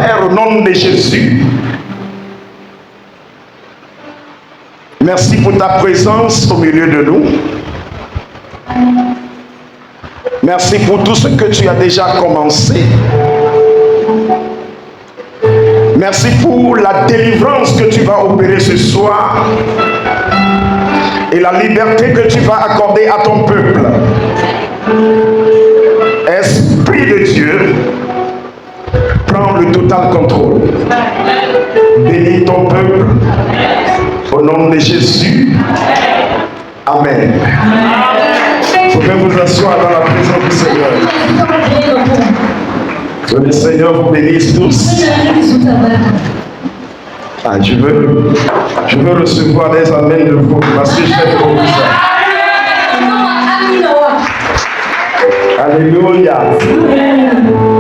Père, au nom de Jésus, merci pour ta présence au milieu de nous. Merci pour tout ce que tu as déjà commencé. Merci pour la délivrance que tu vas opérer ce soir et la liberté que tu vas accorder à ton peuple. Esprit de Dieu, prends le total contrôle. Bénis ton peuple au nom de Jésus. Amen. Vous pouvez vous asseoir dans la présence du Seigneur. Que le Seigneur vous bénisse tous. Ah, je veux recevoir des amens de vous parce que j'aime beaucoup ça. Alléluia.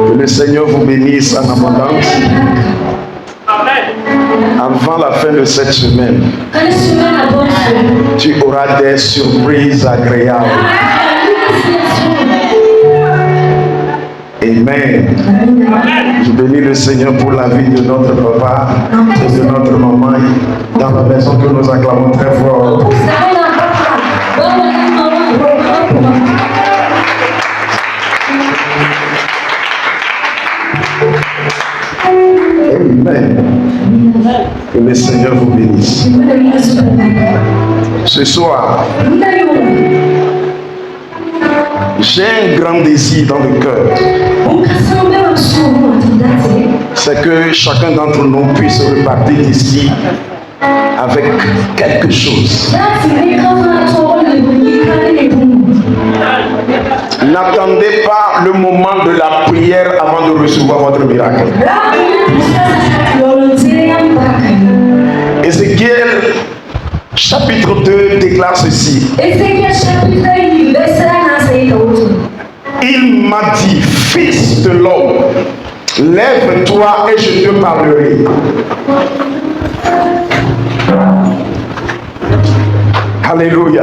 Que le Seigneur vous bénisse en abondance. Avant la fin de cette semaine, tu auras des surprises agréables. Amen. Je bénis le Seigneur pour la vie de notre papa et de notre maman dans la maison que nous acclamons très fort. Amen. Que le Seigneur vous bénisse. Ce soir, j'ai un grand désir dans le cœur. C'est que chacun d'entre nous puisse repartir d'ici avec quelque chose. N'attendez pas le moment de la prière avant de recevoir votre miracle. Ézéchiel chapitre 2 déclare ceci. Il m'a dit, fils de l'homme, lève-toi et je te parlerai. Alléluia.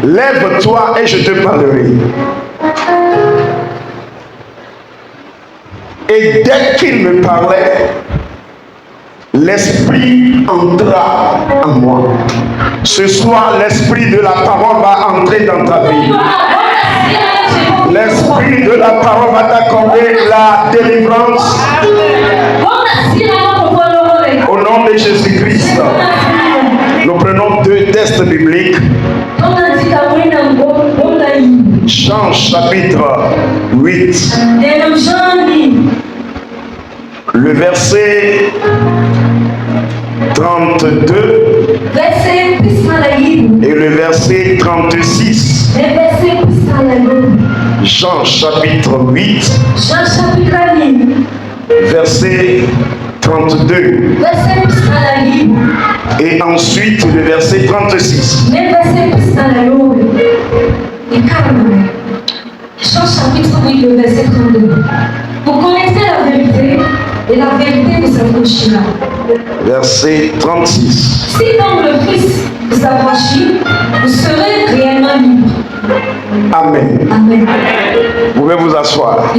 Lève-toi et je te parlerai. Et dès qu'il me parlait, l'esprit entra en moi. Ce soir, l'esprit de la parole va entrer dans ta vie. L'esprit de la parole va t'accorder la délivrance. Au nom de Jésus-Christ. Nous prenons 2 textes bibliques. Jean chapitre 8. Le verset 32 et le verset 36. Jean chapitre 8, verset 32 et ensuite le verset 36. Jean chapitre 8, le verset 32. Vous connaissez la vérité et la vérité vous affranchira. Verset 36. Si donc le Fils vous affranchit, vous serez réellement libre. Amen. Amen. Vous pouvez vous asseoir.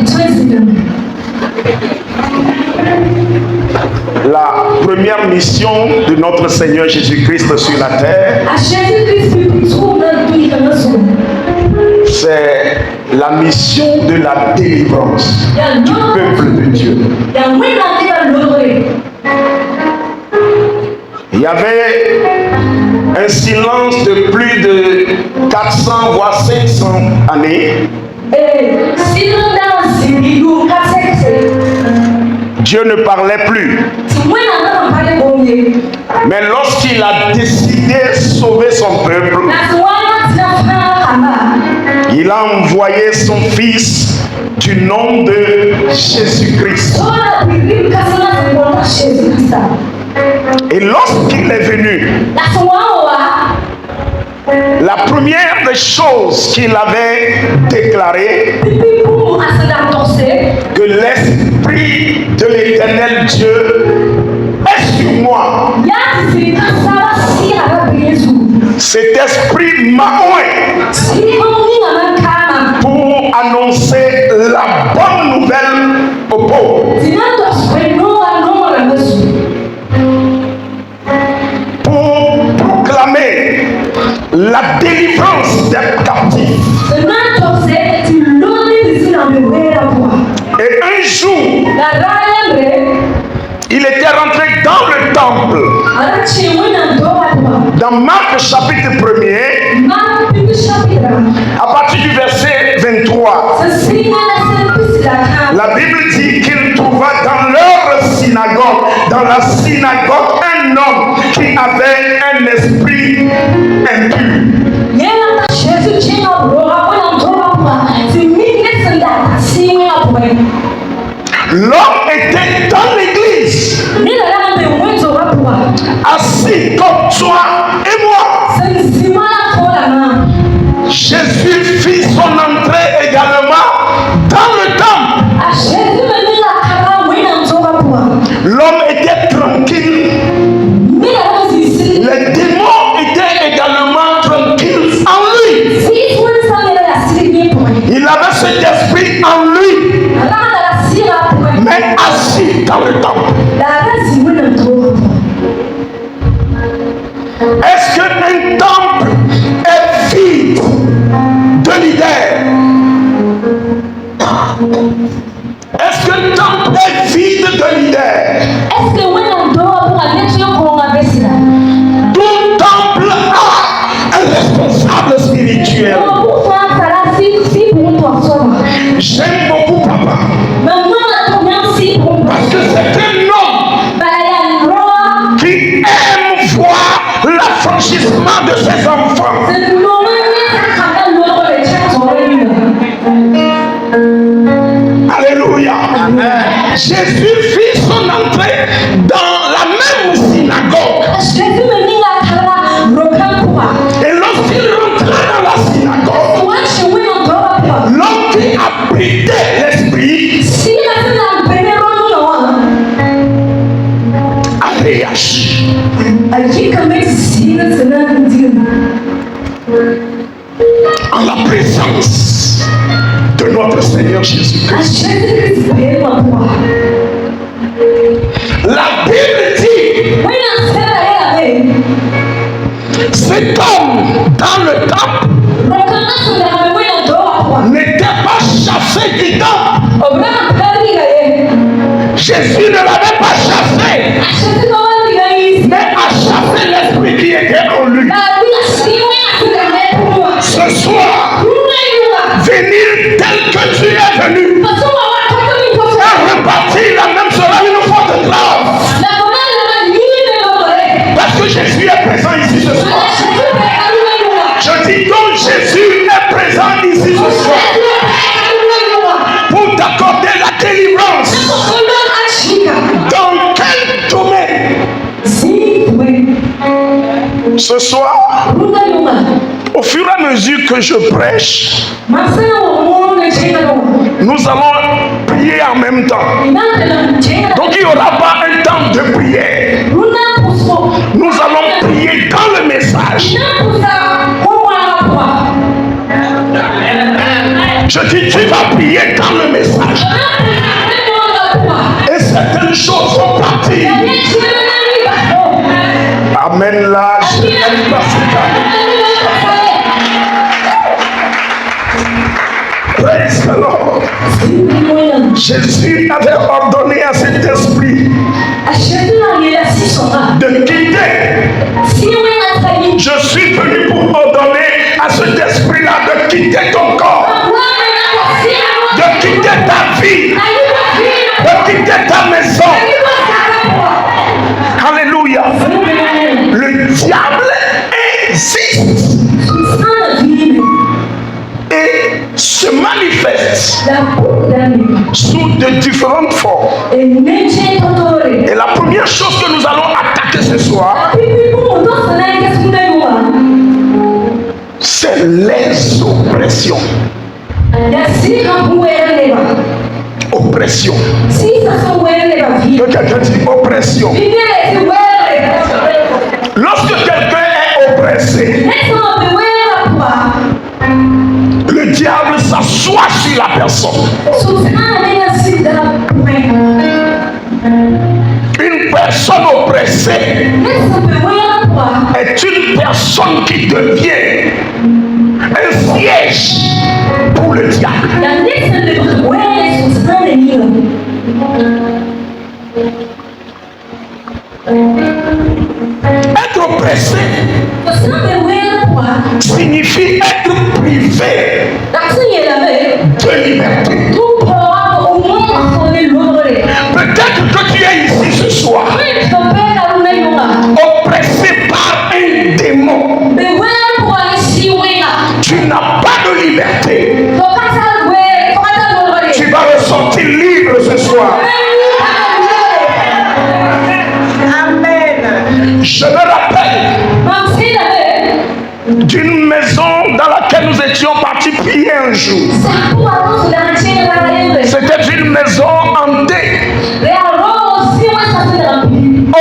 La première mission de notre Seigneur Jésus-Christ sur la terre, c'est la mission de la délivrance du peuple de Dieu. Il y avait un silence de plus de 400 voire 500 années. Dieu ne parlait plus. Mais lorsqu'il a décidé de sauver son peuple, il a envoyé son fils du nom de Jésus-Christ. Et lorsqu'il est venu, la première des choses qu'il avait déclaré, que l'Esprit de l'Éternel Dieu est sur moi. Cet esprit m'a oint pour annoncer la bonne nouvelle aux pauvres. Pour proclamer la délivrance des captifs. Et un jour, il était rentré dans le temple. Dans Marc chapitre 1er, à partir du verset 23, la Bible dit qu'il trouva dans leur synagogue, dans la synagogue, un homme qui avait un esprit impur. L'homme était dans l'église, assis comme toi et moi. Jésus fit son entrée également dans le temple. L'homme était tranquille. Les démons étaient également tranquilles en lui. Il avait cet esprit en lui, mais assis dans le temple. Est-ce qu'un temple est vide de leader? Est-ce qu'un temple est vide de leader? Tout temple a un responsable spirituel. J'aime beaucoup papa. Parce que c'est un homme qui aime voir l'affranchissement de ses enfants. Alléluia. Jésus fit son entrée dans la même synagogue. Et lorsqu'il rentra dans la synagogue, l'homme qui abritait l'esprit a réagi. En la présence de notre Seigneur Jésus-Christ. La Bible dit, cet homme dans le temple n'était pas chassé du temple. Jésus ne l'avait pas chassé, mais a chassé l'esprit qui était en lui. Ce soir, venir tel que tu es venu et repartir la même sera une faute grave. Parce que Jésus est présent ici ce soir. Je dis donc Jésus est présent ici ce soir pour t'accorder la délivrance. Dans quel domaine? Ce soir, au fur et à mesure que je prêche, nous allons prier en même temps. Donc il n'y aura pas un temps de prière. Nous allons prier dans le message. Je dis, tu vas prier dans le message. Et certaines choses vont partir. Amen là. Praise the Lord. Jésus avait ordonné à cet esprit de quitter. Je suis venu pour ordonner à cet esprit-là de quitter ton corps, de quitter ta vie, de quitter ta maison. Alléluia. Le diable existe et se manifeste sous de différentes formes. Et la première chose que nous allons attaquer ce soir, c'est les oppressions. Oppression. Que quelqu'un dit oppression. Lorsque quelqu'un est oppressé, le diable s'assoit sur la personne. personne qui devient un siège pour le diable. Être oppressé signifie être privé de liberté. Peut-être que tu es ici ce soir, oppressé par un démon. Tu n'as pas de liberté. Tu vas ressortir libre ce soir. Je me rappelle d'une maison dans laquelle nous étions partis prier un jour. C'était une maison hantée.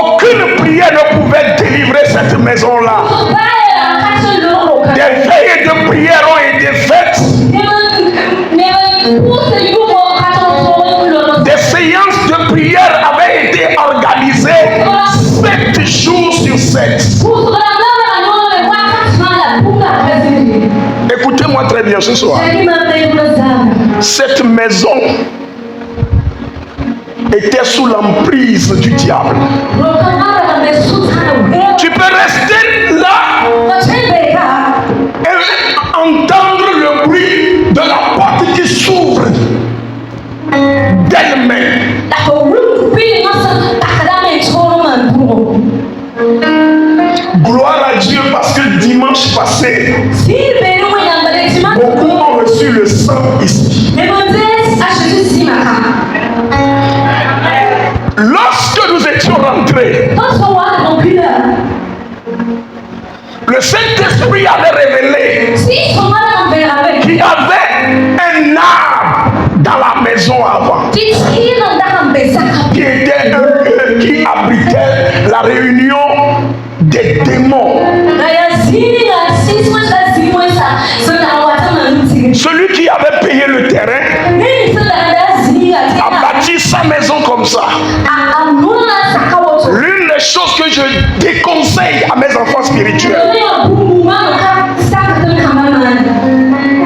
Aucune prière ne pouvait délivrer cette maison-là. Des veillées de prière ont été faites. Des séances de prière avaient été organisées 7 jours sur 7. Écoutez-moi très bien ce soir. Cette maison était sous l'emprise du diable. Tu peux rester là et entendre le bruit de la porte qui s'ouvre d'elle-même. Gloire à Dieu parce que dimanche passé, beaucoup ont reçu le sang ici. Lorsque nous étions rentrés, le Saint-Esprit avait révélé qu'il y avait un arbre dans la maison avant, qui était un lieu qui abritait la réunion des démons. Celui qui avait payé le terrain a bâti sa maison comme ça. L'une des choses que je déconseille à mes enfants spirituels,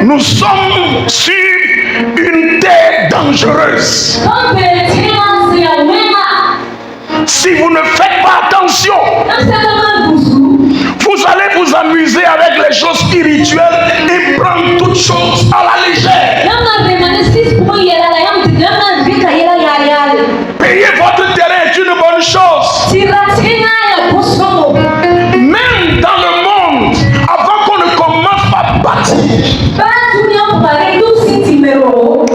nous sommes sur une terre dangereuse. Si vous ne faites pas attention, vous allez vous amuser avec les choses spirituelles et prendre toutes choses à la légère. Payer votre terrain est une bonne chose. Même dans le monde, avant qu'on ne commence par bâtir,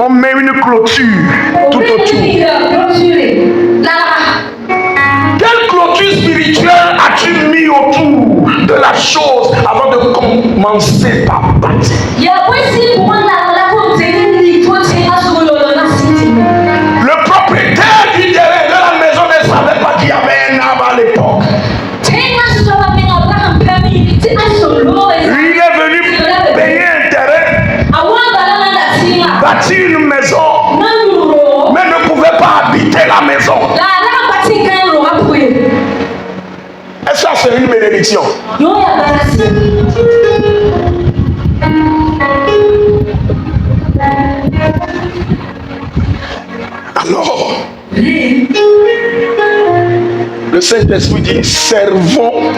on met une clôture tout autour. Quelle clôture spirituelle as-tu mis autour de la chose avant de commencer par bâtir? Le propriétaire du terrain de la maison ne savait pas qu'il y avait un arbre à l'époque. Lui est venu payer un terrain, bâtir une maison, mais ne pouvait pas habiter la maison. Et ça, c'est une bénédiction. Alors, le Saint-Esprit dit, servons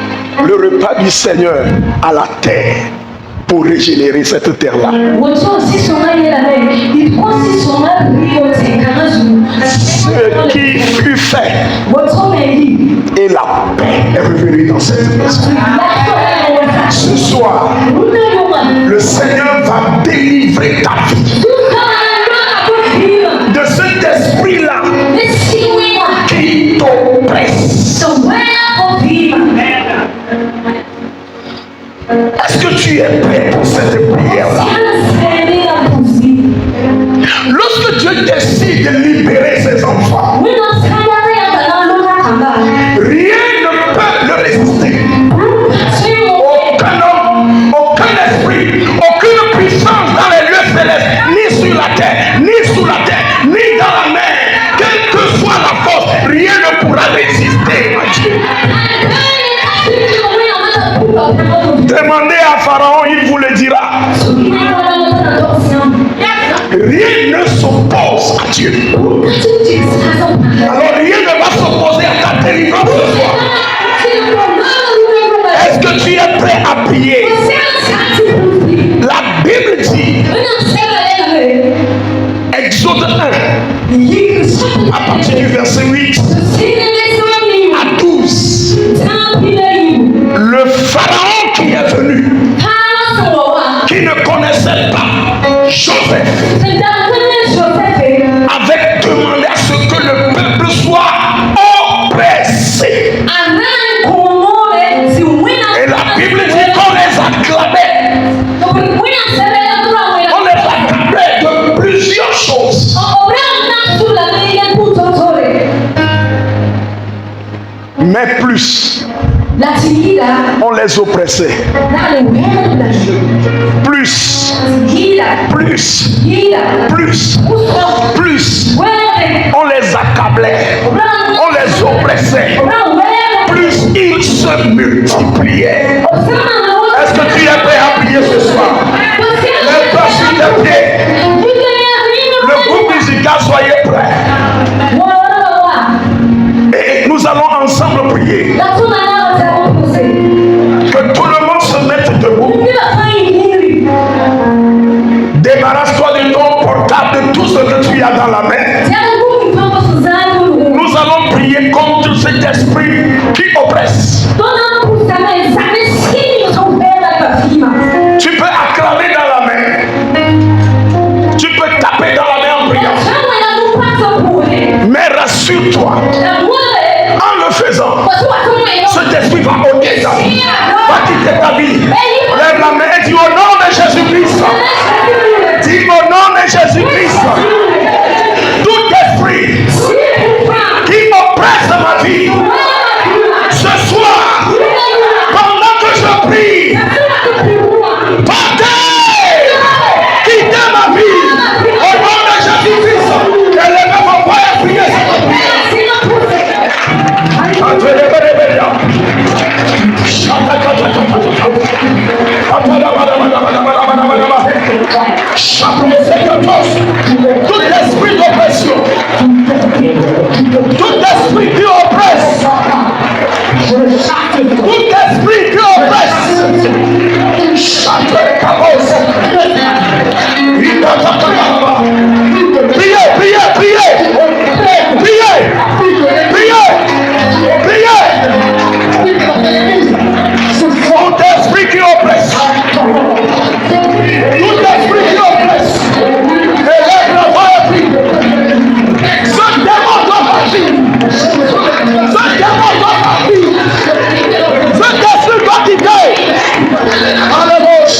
le repas du Seigneur à la terre pour régénérer cette terre-là. Ce qui fut fait et la paix est revenue dans cette maison. Ce soir, le Seigneur va délivrer ta vie de cet esprit-là qui t'oppresse. Est-ce que tu es prêt pour cette prière-là? Lorsque Dieu décide de libérer ses enfants, rien ne peut le résister. Aucun homme, aucun esprit, aucune puissance dans les lieux célestes, ni sur la terre, ni sous la terre, ni dans la mer, quelle que soit la force, rien ne pourra résister à Dieu. Alors rien ne va s'opposer à ta délivrance ce soir. Est-ce que tu es prêt à prier? La Bible dit, Exode 1, à partir du verset 8 à 12, le Pharaon qui est venu, qui ne connaissait pas Joseph, avait demandé à ce que le peuple soit oppressé. Et la Bible dit qu'on les acclamait. On les acclamait de plusieurs choses. Mais plus, on les oppressait. Plus, on les accablait. On les oppressait. Plus ils se multipliaient. Est-ce que tu es prêt à prier ce soir? Lève-toi sur tes pieds. Le groupe musical, soyez prêts. Et nous allons ensemble prier. Que tout le monde se mette debout. Débarrasse-toi de ton portable, de tout ce que tu as dans la main. Nous allons prier contre cet esprit qui oppresse. Tu peux acclamer dans la main. Tu peux taper dans la main en priant. Mais rassure-toi, en le faisant, cet esprit va ôter ta vie, va quitter ta vie. Lève la main et dis au nom de Jésus-Christ. Dis au nom de Jésus-Christ. Tout esprit qui oppresse ma vie, ce soir, pendant que je prie, partez, quittez ma vie, au nom de Jésus-Christ. Élevez vos voix et priez cette prière. Tout esprit d'oppression, tout esprit qui oppresse, tout esprit qui oppresse, chaque carrosse, priez, priez, priez, priez, priez, priez. Tout esprit qui oppresse, tout esprit qui oppresse, élève la voix et prie. Ce démon doit partir, ce démon doit partir, cet esprit doit quitter. À la gauche,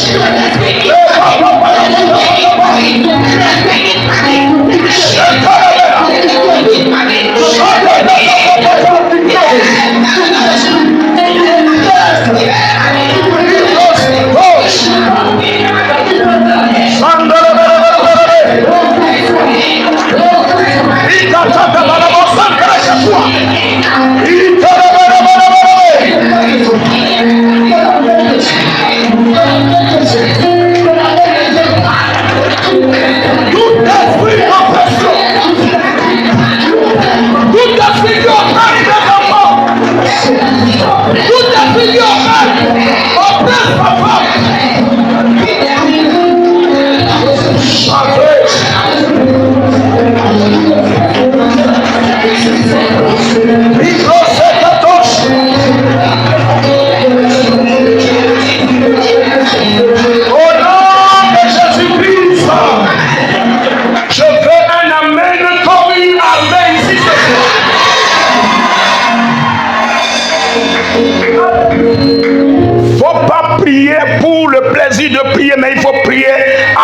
mais il faut prier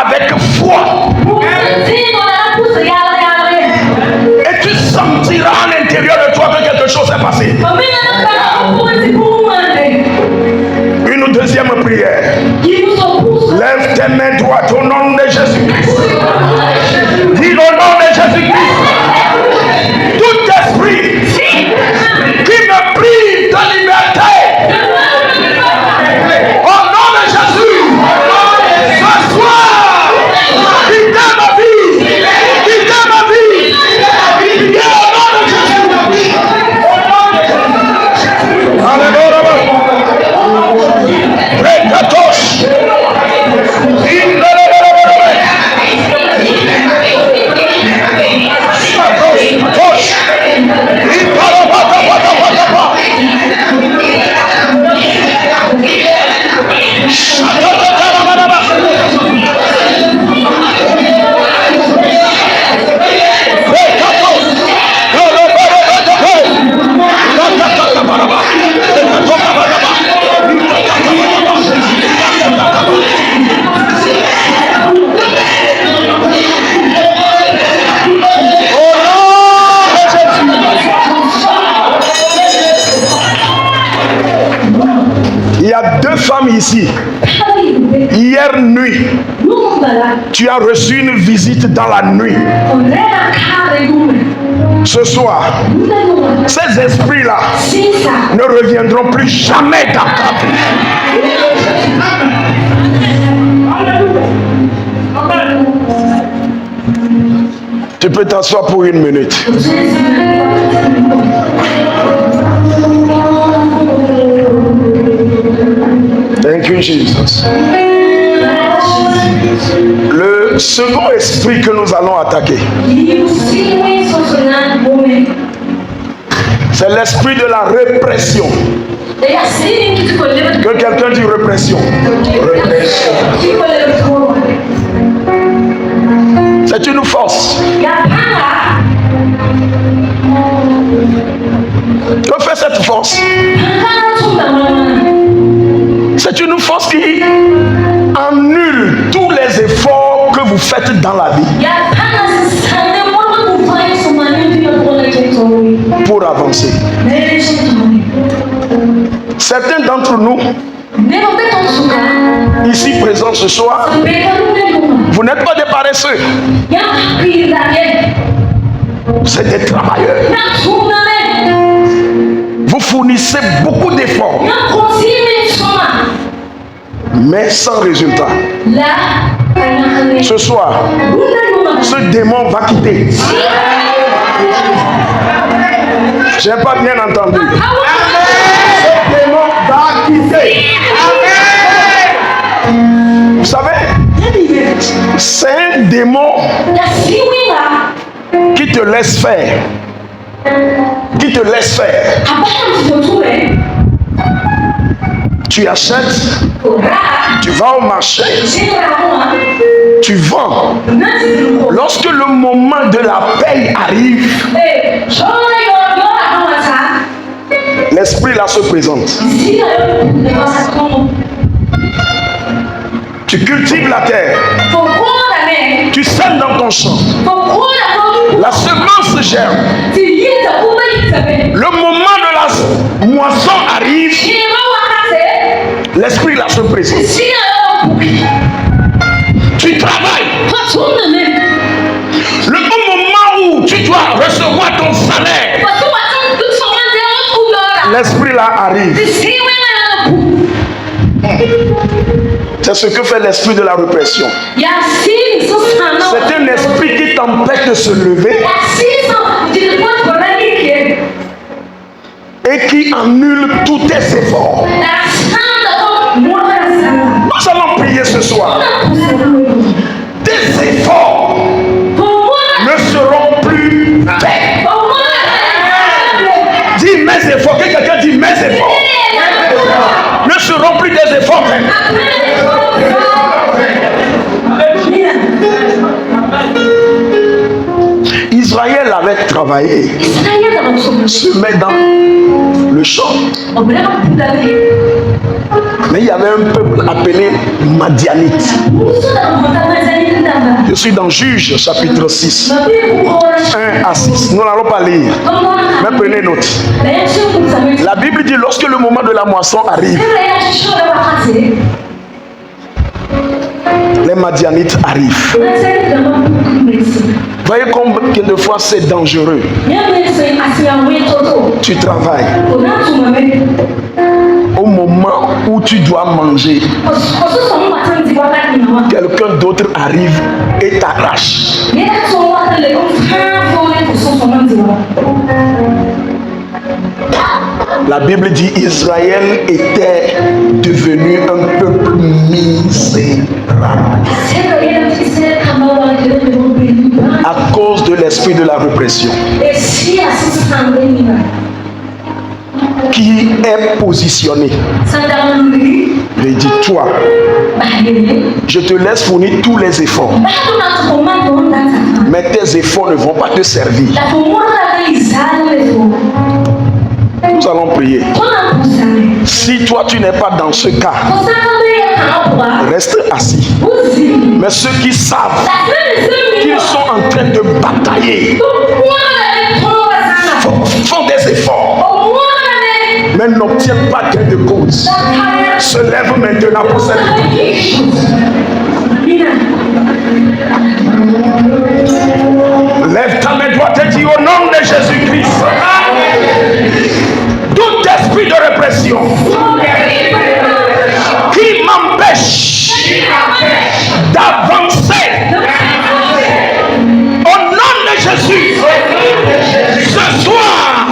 avec foi. Et tu sentiras à l'intérieur de toi que quelque chose est passé. Une deuxième prière. Lève tes mains droites au nom de Jésus-Christ. Dis au nom de Jésus-Christ. Tout esprit qui me prive de liberté, au nom de Jésus, ce soir, ici, hier nuit, tu as reçu une visite dans la nuit. Ce soir, ces esprits-là ne reviendront plus jamais dans ta vie. Tu peux t'asseoir pour une minute. Thank you, Jesus. Le second esprit que nous allons attaquer, c'est l'esprit de la répression. Que quelqu'un dit répression. C'est une force. Que fait cette force? C'est une force qui annule tous les efforts que vous faites dans la vie pour avancer. Certains d'entre nous, ici présents ce soir, vous n'êtes pas des paresseux. Vous êtes des travailleurs. Vous fournissez beaucoup d'efforts, mais sans résultat. Ce soir, ce démon va quitter. Je n'ai pas bien entendu. Ce démon va quitter. Vous savez, c'est un démon qui te laisse faire. Qui te laisse faire. Tu achètes, tu vas au marché, tu vends. Lorsque le moment de la paye arrive, l'esprit là se présente. Tu cultives la terre, tu sèmes dans ton champ, la semence germe. Le moment de la moisson arrive, l'esprit là se présente. Tu travailles. Le moment où tu dois recevoir ton salaire, l'esprit là arrive. C'est ce que fait l'esprit de la répression. C'est un esprit qui t'empêche de se lever et qui annule tous tes efforts. Nous allons prier ce soir. Tes efforts ne seront plus faits. Dis mes efforts. Que quelqu'un dit mes efforts ne seront plus des efforts faits. Israël avait travaillé, se met dans le champ. Mais il y avait un peuple appelé Madianite. Je suis dans Juge chapitre 6, 1 à 6. Nous n'allons pas lire, mais prenez note. La Bible dit lorsque le moment de la moisson arrive, les Madianites arrivent. Voyez combien de fois c'est dangereux. Tu travailles. Au moment où tu dois manger, quelqu'un d'autre arrive et t'arrache. La Bible dit Israël était devenu un peuple misérable à cause de l'esprit de la répression qui est positionné. Il dit toi, je te laisse fournir tous les efforts, mais tes efforts ne vont pas te servir. Nous allons prier. Si toi tu n'es pas dans ce cas, reste assis. Mais ceux qui savent qu'ils sont en train de batailler font des efforts, mais n'obtiennent pas gain de cause. se lève maintenant pour cette lève ta main droite et dis au nom de Jésus-Christ. Tout esprit de répression qui m'empêche d'avancer au nom de Jésus, ce soir,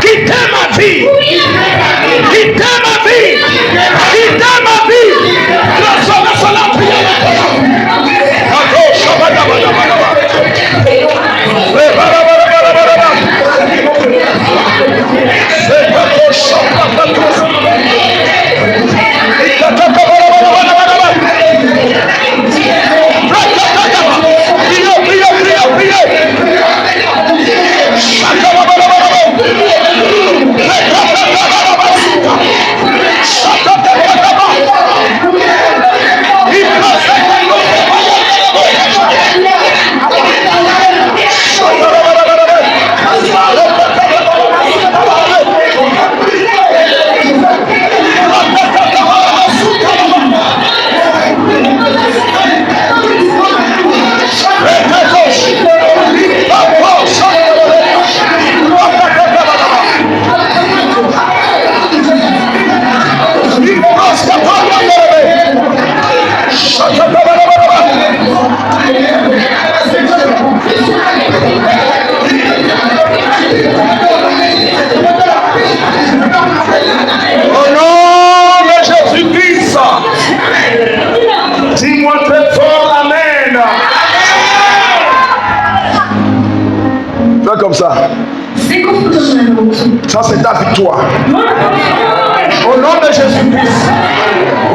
quittez ma vie, quittez ma vie, quittez ma vie. Transformez cela en prière. Comme ça. Ça c'est ta victoire. Au nom de Jésus-Christ,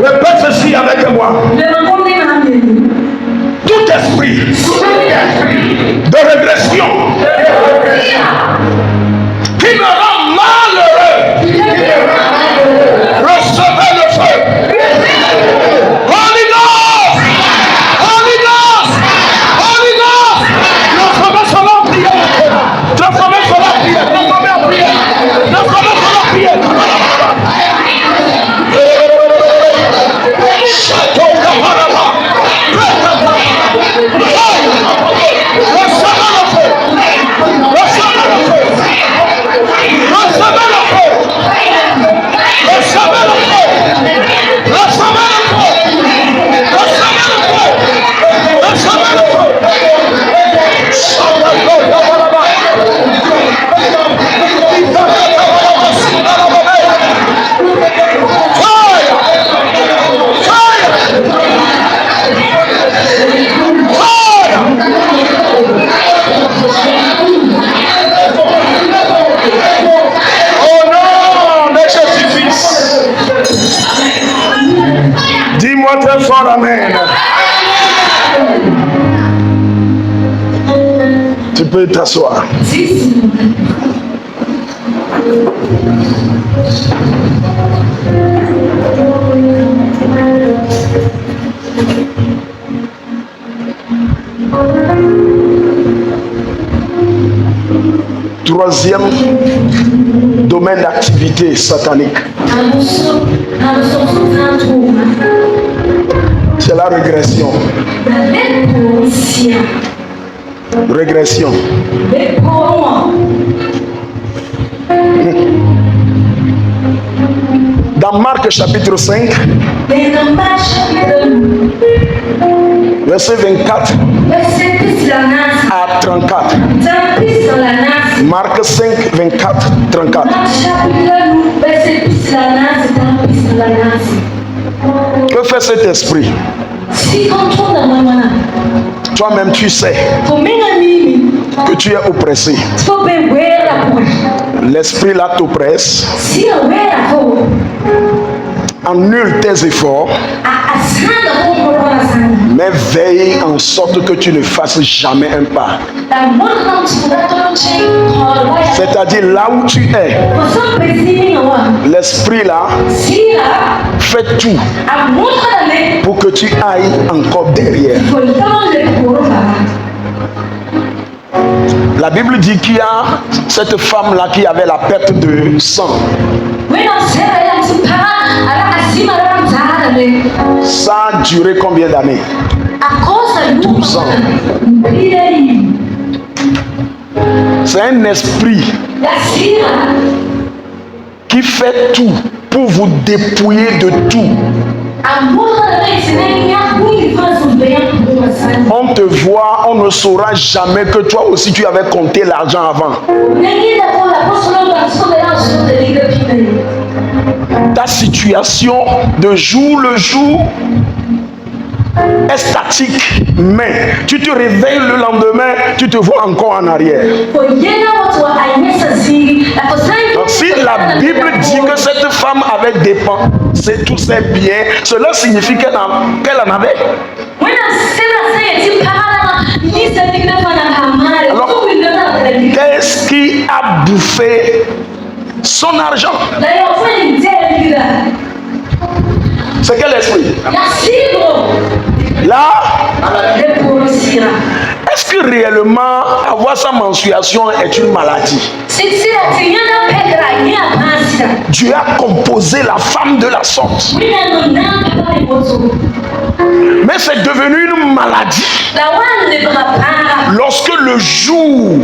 répète ceci avec moi. Tout esprit de régression qui me rend malheureux, recevez le feu. Holy Ghost, Holy Ghost, Holy Ghost, transformez cela en prière. Transformez cela en prière. Transformez en prière. Transformez cela en prière. Dis-moi très fort, amen. Tu peux t'asseoir. Troisième domaine d'activité satanique, c'est la régression. Régression. Dans Marc chapitre 5, verset 24 à 34. Marc 5, 24, 34. Que fait cet esprit? Toi-même tu sais que tu es oppressé. L'esprit là t'oppresse. Annule tes efforts, mais veille en sorte que tu ne fasses jamais un pas. C'est-à-dire là où tu es, l'esprit là fait tout pour que tu ailles encore derrière. La Bible dit qu'il y a cette femme là qui avait la perte de sang. Ça a duré combien d'années? 12 ans. C'est un esprit qui fait tout pour vous dépouiller de tout. On te voit, on ne saura jamais que toi aussi tu avais compté l'argent avant. Ta situation de jour le jour est statique, mais tu te réveilles le lendemain, tu te vois encore en arrière. Donc, si la Bible dit que cette femme avait dépensé tous ses biens, cela signifie qu'elle en avait. Alors, qu'est-ce qui a bouffé son argent? C'est quel esprit? Là, est-ce que réellement avoir sa menstruation est une maladie? Dieu a composé la femme de la sorte. Mais c'est devenu une maladie. Lorsque le jour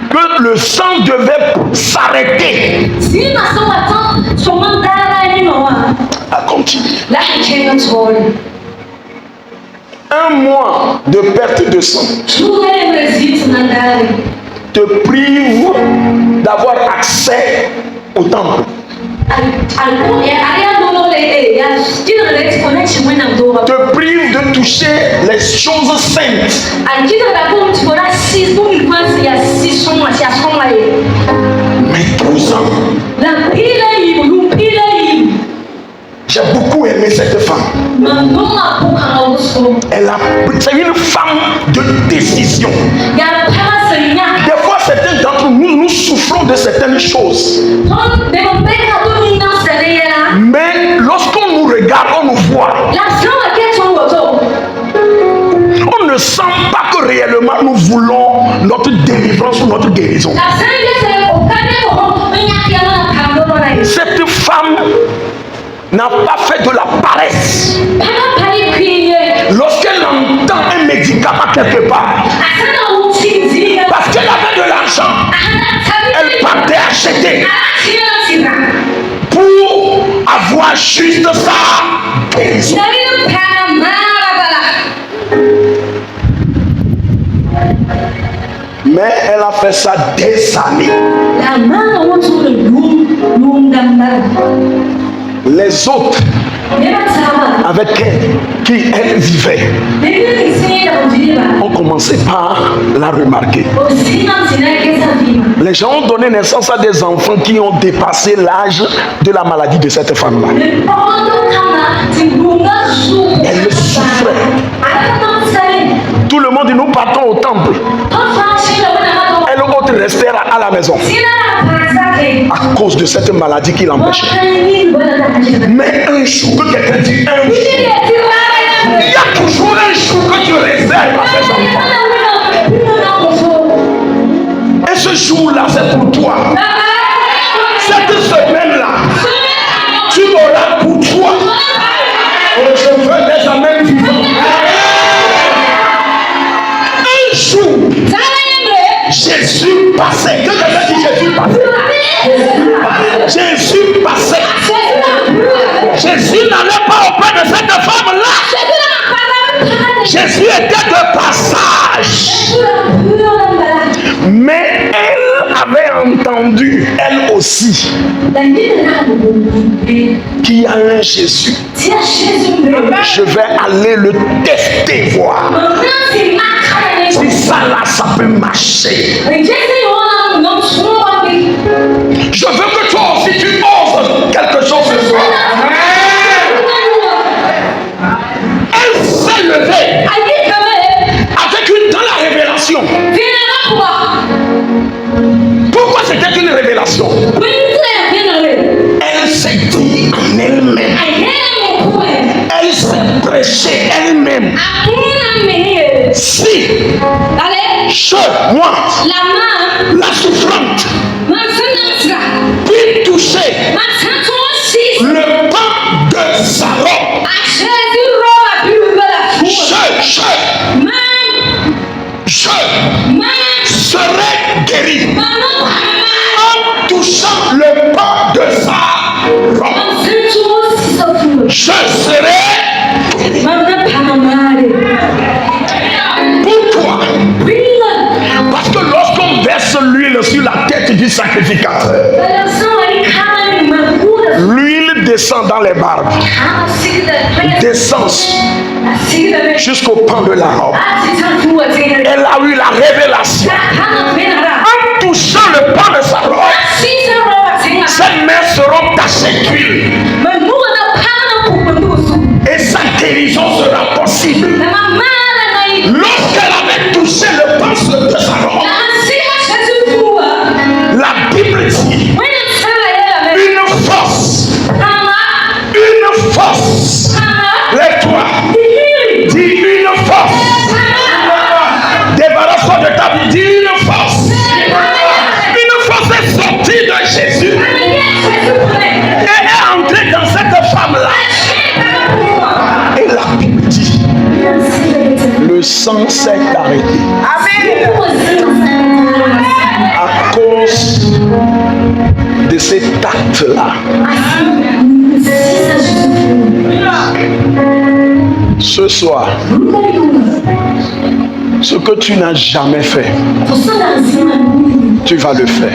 que le sang devait s'arrêter, à continuer. Un mois de perte de sang te prive d'avoir accès au temple. Te prive de toucher les choses saintes. Mais 12 ans. J'ai beaucoup aimé cette femme. C'est une femme de décision. Des fois, certains d'entre nous souffrons de certaines choses. Mais lorsqu'on nous regarde, on nous voit. On ne sent pas que réellement nous voulons notre délivrance ou notre guérison. Cette femme n'a pas fait de la paresse. Lorsqu'elle entend un médicament quelque part, parce qu'elle avait de l'argent, elle partait acheter pour avoir juste ça guérison. Mais elle a fait ça des années. Les autres avec qui elle vivait ont commencé par la remarquer. Les gens ont donné naissance à des enfants qui ont dépassé l'âge de la maladie de cette femme-là. Elle souffrait. Tout le monde dit nous partons au temple. Elle autre restera à la maison à cause de cette maladie qui l'empêchait. Mais un jour, que quelqu'un dit un jour, il y a toujours un jour que tu réserves à tes enfants. Et ce jour-là, c'est pour toi. Cette semaine-là, tu l'auras pour toi. Je veux des amens vivants. Un jour, Jésus passait. Que quelqu'un dit Jésus passait. Jésus passait. Jésus n'allait pas auprès de cette femme-là. Jésus était de passage. Mais elle avait entendu, elle aussi, qu'il y a un Jésus. Je vais aller le tester, voir. Si ça là, ça peut marcher. Je veux que toi aussi tu oses quelque chose ce soir. Elle s'est levée avec dans la révélation. Pourquoi c'était une révélation? Elle s'est dit en elle-même. Elle s'est prêchée elle-même. Si moi, la souffrante, puis toucher le sacrificateur. Balansão ali, cara, uma cura. L'huile descend dans les barbes, Ah, assim da descend assim da jusqu'au pan de la robe. Ah, se tá rua, assim. Elle a eu la révélation. Ah, vem lá. En touchant le pan de sa robe, Assim da roba, assim. ses mains seront tachées d'huile Mas nua da pana por quando et sa guérison sera possible. na mamada na Lorsqu'elle avait touché le pan de sa robe, assim a Jesus rua. la Bible dit When it's ela mesmo. une force, Ah, une force. Lève-toi, dis une force. Débarrasse-toi de ta vie, dis une force. Une force est sortie de Jésus et est entrée dans cette femme-là. Et la Bible dit, le sang s'est arrêté à cause de cet acte-là. Ce soir, ce que tu n'as jamais fait, tu vas le faire.